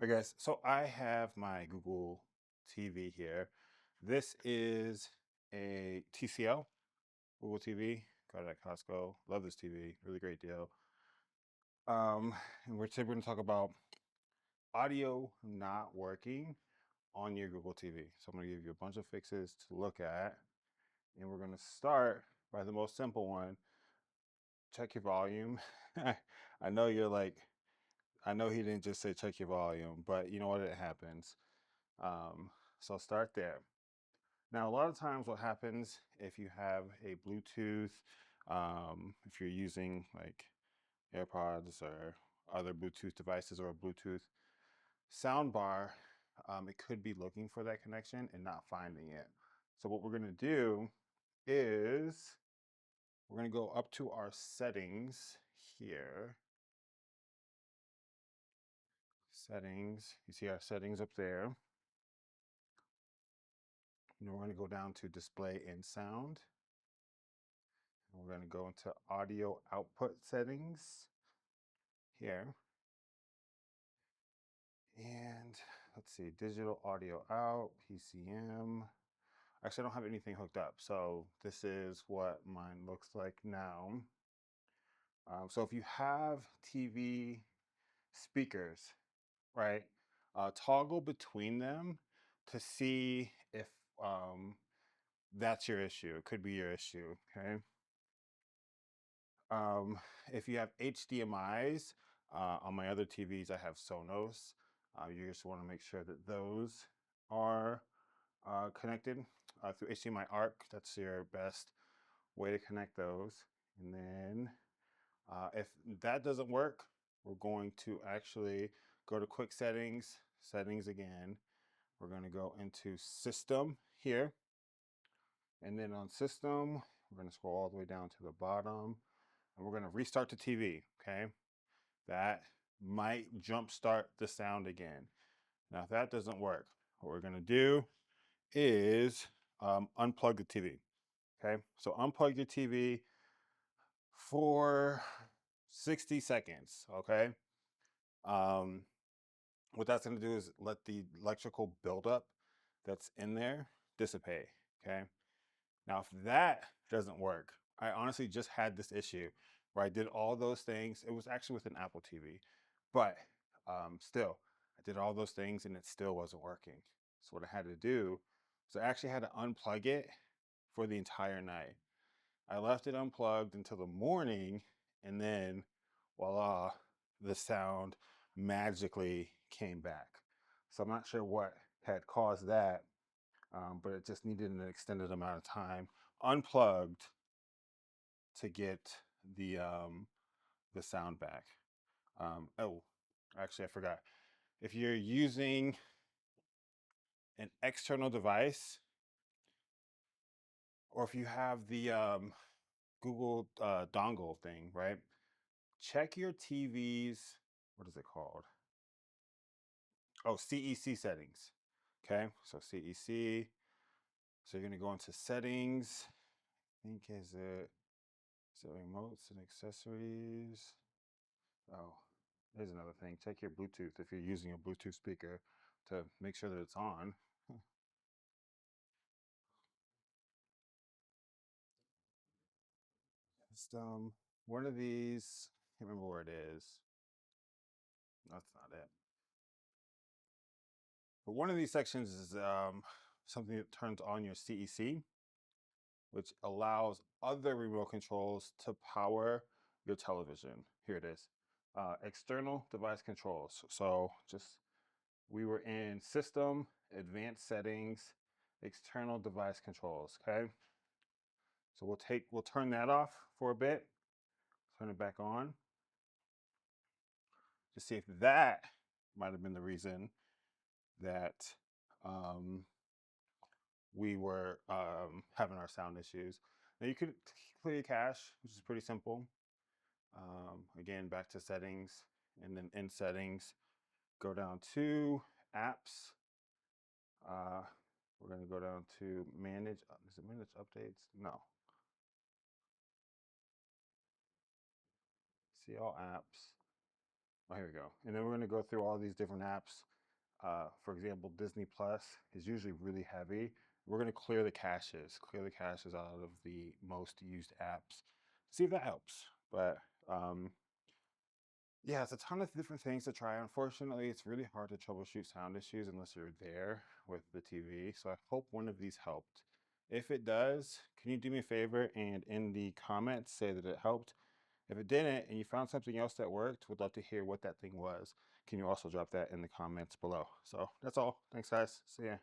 I guess so. I have my Google TV here. This is a TCL Google TV. Got it at Costco. Love this TV. Really great deal. And today we're going to talk about audio not working on your Google TV. So I'm going to give you a bunch of fixes to look at, and we're going to start by the most simple one. Check your volume. I know you're like, I know he didn't just say check your volume, but you know what? It happens. Um, so start there. Now, a lot of times what happens if you have a Bluetooth, if you're using like AirPods or other Bluetooth devices or a Bluetooth sound bar, it could be looking for that connection and not finding it. So what we're going to do is we're going to go up to our settings here. Settings, you see our settings up there. And we're going to go down to display and sound. And we're going to go into audio output settings here. And let's see, digital audio out, PCM. Actually, I don't have anything hooked up. So this is what mine looks like now. So if you have TV speakers, right, toggle between them to see if that's your issue. It could be your issue, okay? Um, if you have HDMIs, on my other TVs, I have Sonos. You just want to make sure that those are connected through HDMI ARC. That's your best way to connect those. And then if that doesn't work, we're going to actually go to quick settings, settings again. We're going to go into system here. And then on system, we're going to scroll all the way down to the bottom. And we're going to restart the TV, okay? That might jumpstart the sound again. Now, if that doesn't work, what we're going to do is unplug the TV, okay? So unplug your TV for 60 seconds, okay? Um, what that's going to do is let the electrical buildup that's in there dissipate, okay? Now, if that doesn't work, I honestly just had this issue where I did all those things. It was actually with an Apple TV, but still, I did all those things and it still wasn't working. So what I had to do was I actually had to unplug it for the entire night. I left it unplugged until the morning, and then voila, the sound magically came back. So I'm not sure what had caused that, but it just needed an extended amount of time unplugged to get the sound back. Oh, actually, I forgot. If you're using an external device, or if you have the Google dongle thing, right? Check your TV's, what is it called? Oh, CEC settings. Okay, so CEC. So you're gonna go into settings. I think is it remotes and accessories. Oh, there's another thing. Check your Bluetooth if you're using a Bluetooth speaker to make sure that it's on. Just one of these, can't remember where it is. That's not it. But one of these sections is something that turns on your CEC, which allows other remote controls to power your television. Here it is. External device controls. So just we were in system, advanced settings, external device controls, okay? So we'll turn that off for a bit, turn it back on to see if that might have been the reason that um, we were having our sound issues. Now you could clear your cache, which is pretty simple. Again, back to settings, and then in settings, go down to apps. Uh, we're going to go down to manage. Is it manage updates? No. See all apps. Oh, here we go. And then we're going to go through all these different apps. For example, Disney Plus is usually really heavy. We're going to clear the caches out of the most used apps. See if that helps. But yeah, it's a ton of different things to try. Unfortunately, it's really hard to troubleshoot sound issues unless you're there with the TV. So I hope one of these helped. If it does, can you do me a favor and in the comments say that it helped? If it didn't and you found something else that worked, would love to hear what that thing was. Can you also drop that in the comments below? So that's all. Thanks, guys. See ya.